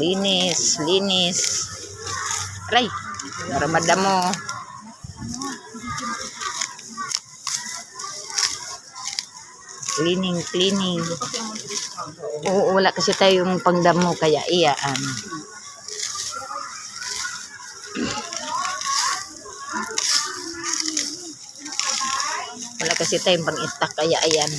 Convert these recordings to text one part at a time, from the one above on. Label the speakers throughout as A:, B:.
A: Linis, linis. Aray, maramada mo. Cleaning, cleaning. Oo, wala kasi tayong pangdamo kaya iyaan. Wala kasi tayong pang-itak kaya ayan.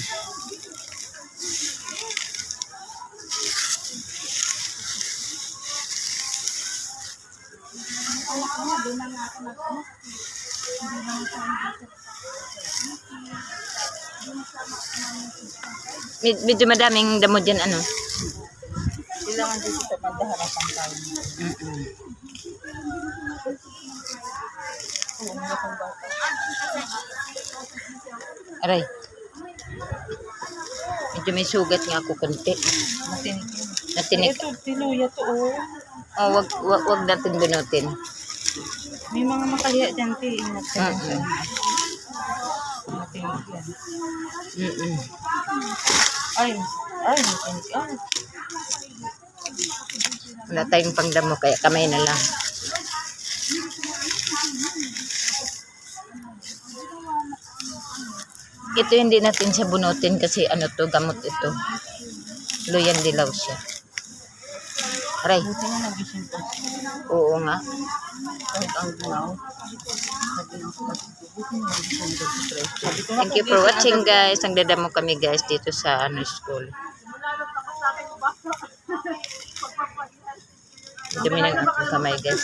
A: Medyo madaming damo dyan, ano?
B: Kailangan dito sa magdaharapan tayo.
A: Aray. Medyo may sugat nga ako konti.
B: Matinik yun.
A: Natinik.
B: Ito, tiluya to, oh.
A: Oh, wag natin bunutin.
B: May mga makahiya dyan, te. Ingat ka dyan.
A: Mm-mm.
B: Matinik yan.
A: Mm-mm.
B: Ay, matinik. Ay.
A: Wala tayong pangdamo kaya kamay na lang. Ito hindi natin siya bunutin kasi ano to, gamot ito. Luyan dilaw siya. Aray.
B: Buti nga nagising ko.
A: Oo nga.
B: Kahit ang bunaw.
A: Thank you for watching, guys. Ang dadamo kami, guys, dito sa school. Dumi ng aking kamay, guys.